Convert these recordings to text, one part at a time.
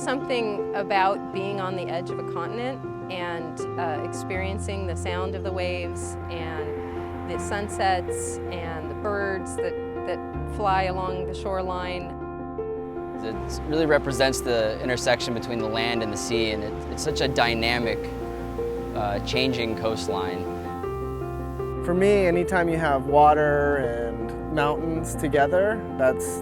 something about being on the edge of a continent and experiencing the sound of the waves and the sunsets and the birds that fly along the shoreline. It really represents the intersection between the land and the sea, and it's such a dynamic, changing coastline. For me, anytime you have water and mountains together, that's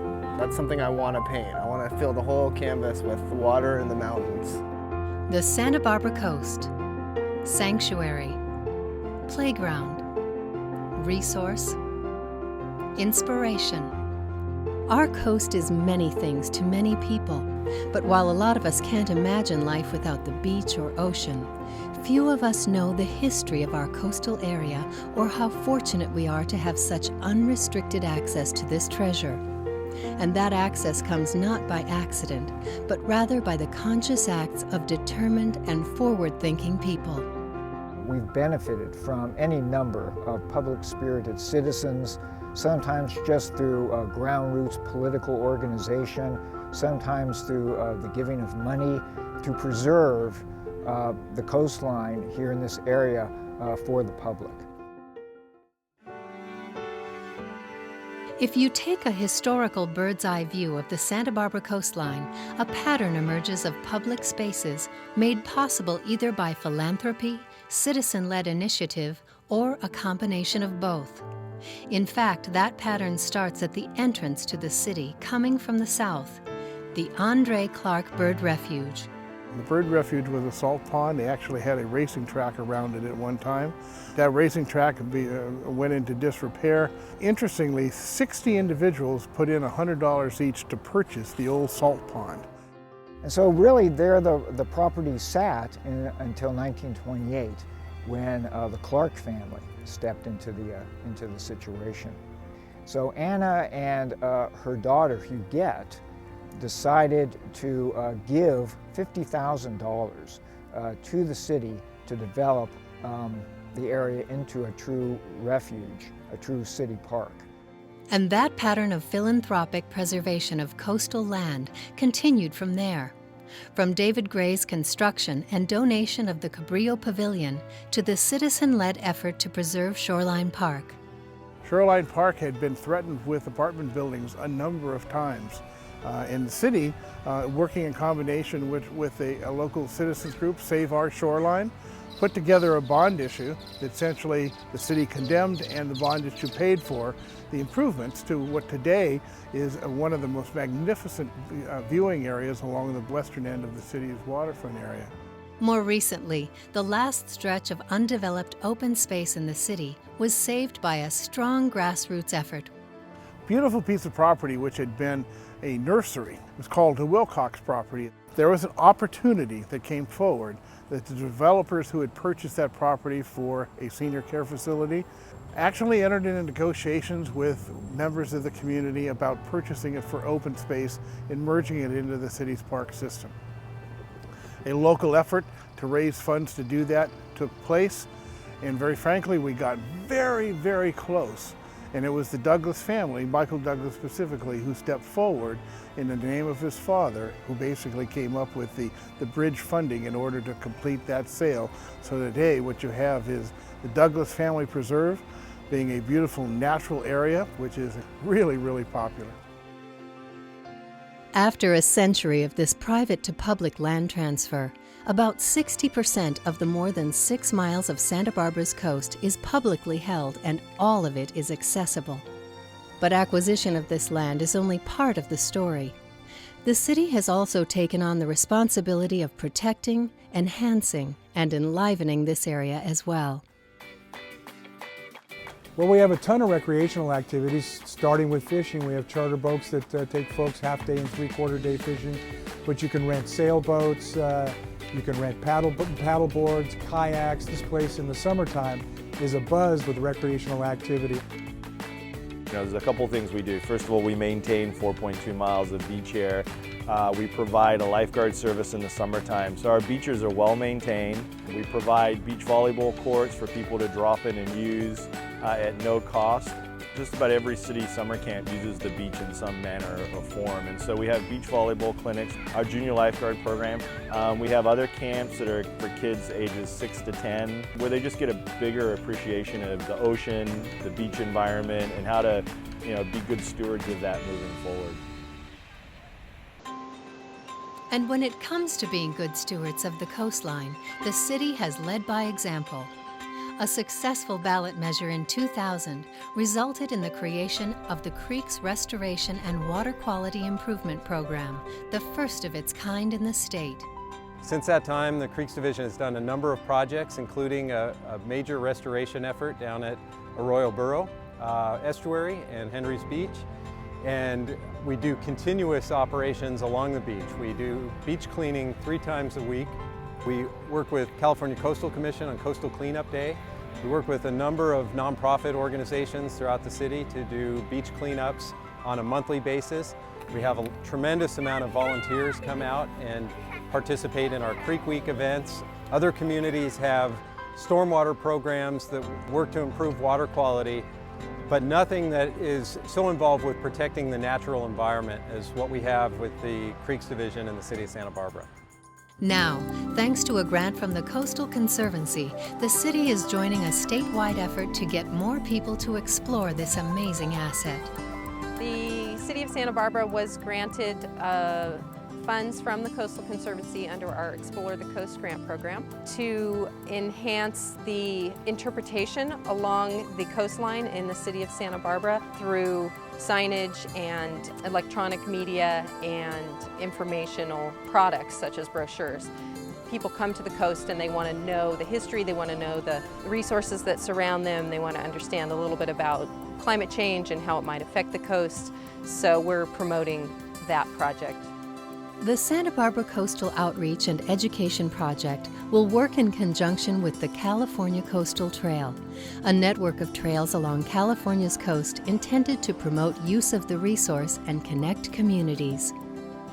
something I want to paint. I want to fill the whole canvas with the water and the mountains. The Santa Barbara Coast. Sanctuary. Playground. Resource. Inspiration. Our coast is many things to many people, but while a lot of us can't imagine life without the beach or ocean, few of us know the history of our coastal area or how fortunate we are to have such unrestricted access to this treasure. And that access comes not by accident, but rather by the conscious acts of determined and forward-thinking people. We've benefited from any number of public-spirited citizens, sometimes just through ground roots political organization, sometimes through the giving of money to preserve the coastline here in this area for the public. If you take a historical bird's-eye view of the Santa Barbara coastline, a pattern emerges of public spaces made possible either by philanthropy, citizen-led initiative, or a combination of both. In fact, that pattern starts at the entrance to the city coming from the south, the Andre Clark Bird Refuge. The Bird Refuge was a salt pond. They actually had a racing track around it at one time. That racing track went into disrepair. Interestingly, 60 individuals put in $100 each to purchase the old salt pond. And so really there the property sat until 1928 when the Clark family stepped into the situation. So Anna and her daughter Huguette decided to give $50,000 to the city to develop the area into a true refuge, a true city park. And that pattern of philanthropic preservation of coastal land continued from there. From David Gray's construction and donation of the Cabrillo Pavilion to the citizen-led effort to preserve Shoreline Park. Shoreline Park had been threatened with apartment buildings a number of times. In the city, working in combination with a local citizens group, Save Our Shoreline, put together a bond issue that essentially the city condemned and the bond issue paid for the improvements to what today is one of the most magnificent viewing areas along the western end of the city's waterfront area. More recently, the last stretch of undeveloped open space in the city was saved by a strong grassroots effort. Beautiful piece of property which had been a nursery. It was called the Wilcox property. There was an opportunity that came forward that the developers who had purchased that property for a senior care facility actually entered into negotiations with members of the community about purchasing it for open space and merging it into the city's park system. A local effort to raise funds to do that took place, and very frankly, we got very, very close. And it was the Douglas family, Michael Douglas specifically, who stepped forward in the name of his father, who basically came up with the bridge funding in order to complete that sale. So today what you have is the Douglas Family Preserve being a beautiful natural area, which is really, really popular. After a century of this private to public land transfer, about 60% of the more than 6 miles of Santa Barbara's coast is publicly held, and all of it is accessible. But acquisition of this land is only part of the story. The city has also taken on the responsibility of protecting, enhancing, and enlivening this area as well. Well, we have a ton of recreational activities, starting with fishing. We have charter boats that take folks half-day and three-quarter-day fishing, but you can rent sailboats, you can rent paddle boards, kayaks. This place in the summertime is abuzz with recreational activity. There's a couple things we do. First of all, we maintain 4.2 miles of beach here. We provide a lifeguard service in the summertime, so our beaches are well maintained. We provide beach volleyball courts for people to drop in and use at no cost. Just about every city summer camp uses the beach in some manner or form, and so we have beach volleyball clinics, our junior lifeguard program. We have other camps that are for kids ages 6 to 10, where they just get a bigger appreciation of the ocean, the beach environment, and how to, be good stewards of that moving forward. And when it comes to being good stewards of the coastline, the city has led by example. A successful ballot measure in 2000 resulted in the creation of the Creeks Restoration and Water Quality Improvement Program, the first of its kind in the state. Since that time, the Creeks Division has done a number of projects, including a major restoration effort down at Arroyo Burro Estuary and Henry's Beach. And we do continuous operations along the beach. We do beach cleaning 3 times a week. We work with California Coastal Commission on Coastal Cleanup Day. We work with a number of nonprofit organizations throughout the city to do beach cleanups on a monthly basis. We have a tremendous amount of volunteers come out and participate in our Creek Week events. Other communities have stormwater programs that work to improve water quality, but nothing that is so involved with protecting the natural environment as what we have with the Creeks Division in the city of Santa Barbara. Now, thanks to a grant from the Coastal Conservancy, the city is joining a statewide effort to get more people to explore this amazing asset. The City of Santa Barbara was granted funds from the Coastal Conservancy under our Explore the Coast grant program to enhance the interpretation along the coastline in the City of Santa Barbara through signage and electronic media and informational products such as brochures. People come to the coast and they want to know the history, they want to know the resources that surround them, they want to understand a little bit about climate change and how it might affect the coast, so we're promoting that project. The Santa Barbara Coastal Outreach and Education Project will work in conjunction with the California Coastal Trail, a network of trails along California's coast intended to promote use of the resource and connect communities.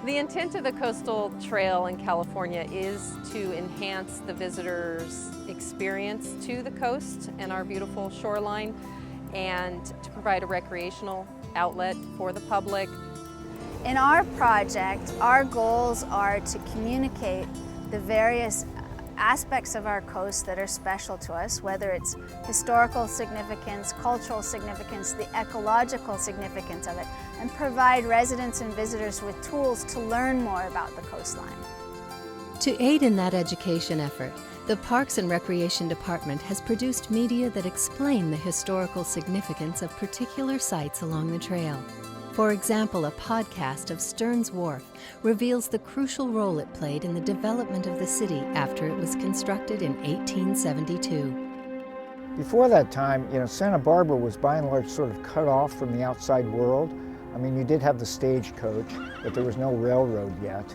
The intent of the Coastal Trail in California is to enhance the visitors' experience to the coast and our beautiful shoreline, and to provide a recreational outlet for the public. In our project, our goals are to communicate the various aspects of our coast that are special to us, whether it's historical significance, cultural significance, the ecological significance of it, and provide residents and visitors with tools to learn more about the coastline. To aid in that education effort, the Parks and Recreation Department has produced media that explain the historical significance of particular sites along the trail. For example, a podcast of Stearns Wharf reveals the crucial role it played in the development of the city after it was constructed in 1872. Before that time, Santa Barbara was by and large sort of cut off from the outside world. I mean, you did have the stagecoach, but there was no railroad yet.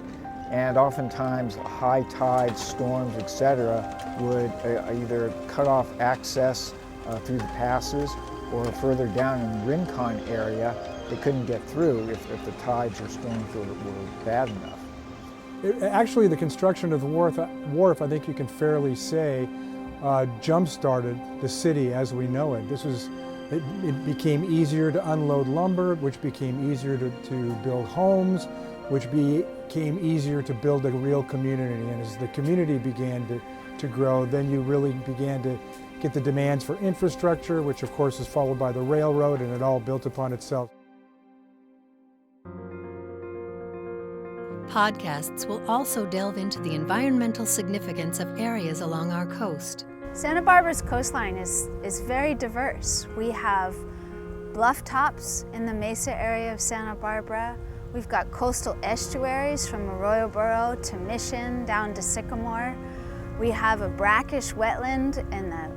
And oftentimes high tides, storms, etc. would either cut off access through the passes, or further down in the Rincon area, they couldn't get through if the tides or storms were bad enough. Actually, the construction of the wharf, I think you can fairly say, jump-started the city as we know it. It became easier to unload lumber, which became easier to build homes, which became easier to build a real community. And as the community began to grow, then you really began to get the demands for infrastructure, which of course is followed by the railroad, and it all built upon itself. Podcasts will also delve into the environmental significance of areas along our coast. Santa Barbara's coastline is very diverse. We have bluff tops in the Mesa area of Santa Barbara. We've got coastal estuaries from Arroyo Burro to Mission down to Sycamore. We have a brackish wetland in the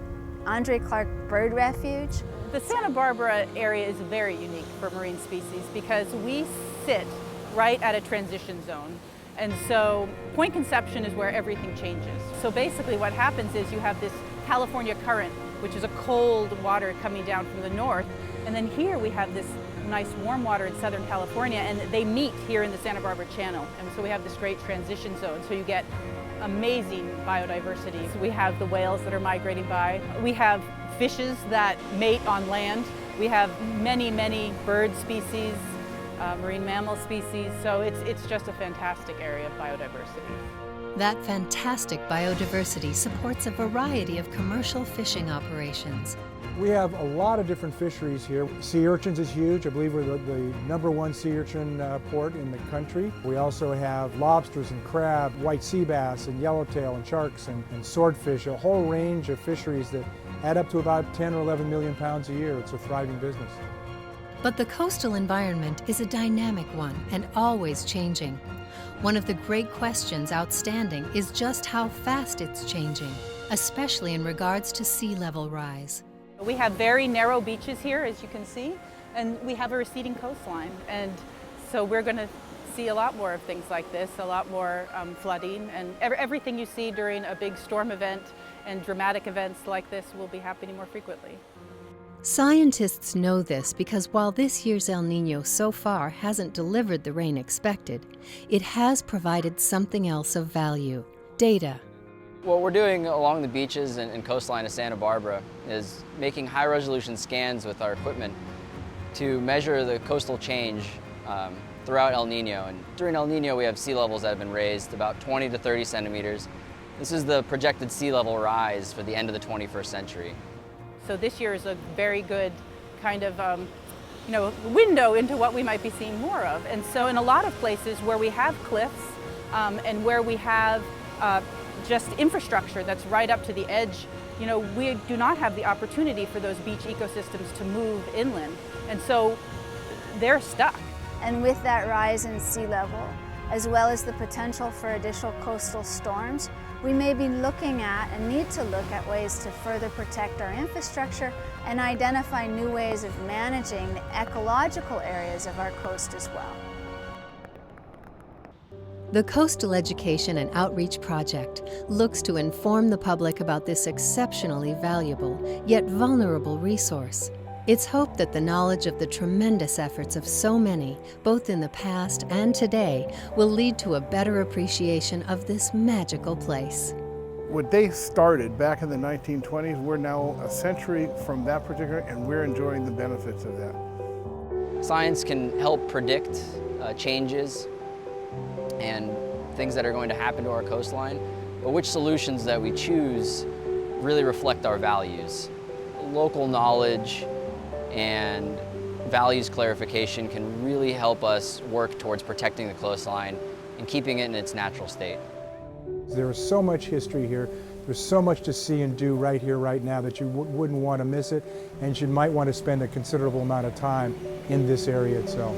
Andre Clark Bird Refuge. The Santa Barbara area is very unique for marine species because we sit right at a transition zone. And so Point Conception is where everything changes. So basically what happens is you have this California current, which is a cold water coming down from the north. And then here we have this nice warm water in Southern California, and they meet here in the Santa Barbara Channel. And so we have this great transition zone. So you get amazing biodiversity. So we have the whales that are migrating by. We have fishes that mate on land. We have many, many bird species, marine mammal species, so it's just a fantastic area of biodiversity. That fantastic biodiversity supports a variety of commercial fishing operations. We have a lot of different fisheries here. Sea urchins is huge. I believe we're the #1 sea urchin port in the country. We also have lobsters and crab, white sea bass and yellowtail and sharks and swordfish, a whole range of fisheries that add up to about 10 or 11 million pounds a year. It's a thriving business. But the coastal environment is a dynamic one and always changing. One of the great questions outstanding is just how fast it's changing, especially in regards to sea level rise. We have very narrow beaches here, as you can see, and we have a receding coastline. And so we're going to see a lot more of things like this, a lot more flooding, and everything you see during a big storm event and dramatic events like this will be happening more frequently. Scientists know this because while this year's El Niño so far hasn't delivered the rain expected, it has provided something else of value: data. What we're doing along the beaches and coastline of Santa Barbara is making high-resolution scans with our equipment to measure the coastal change throughout El Niño. And during El Niño, we have sea levels that have been raised about 20 to 30 centimeters. This is the projected sea level rise for the end of the 21st century. So this year is a very good kind of window into what we might be seeing more of. And so in a lot of places where we have cliffs and where we have just infrastructure that's right up to the edge, we do not have the opportunity for those beach ecosystems to move inland. And so they're stuck. And with that rise in sea level, as well as the potential for additional coastal storms, we may be looking at and need to look at ways to further protect our infrastructure and identify new ways of managing the ecological areas of our coast as well. The Coastal Education and Outreach Project looks to inform the public about this exceptionally valuable yet vulnerable resource. It's hoped that the knowledge of the tremendous efforts of so many, both in the past and today, will lead to a better appreciation of this magical place. What they started back in the 1920s, we're now a century from that particular, and we're enjoying the benefits of that. Science can help predict changes and things that are going to happen to our coastline, but which solutions that we choose really reflect our values. Local knowledge and values clarification can really help us work towards protecting the coastline and keeping it in its natural state. There is so much history here. There's so much to see and do right here, right now, that you wouldn't want to miss it, and you might want to spend a considerable amount of time in this area itself.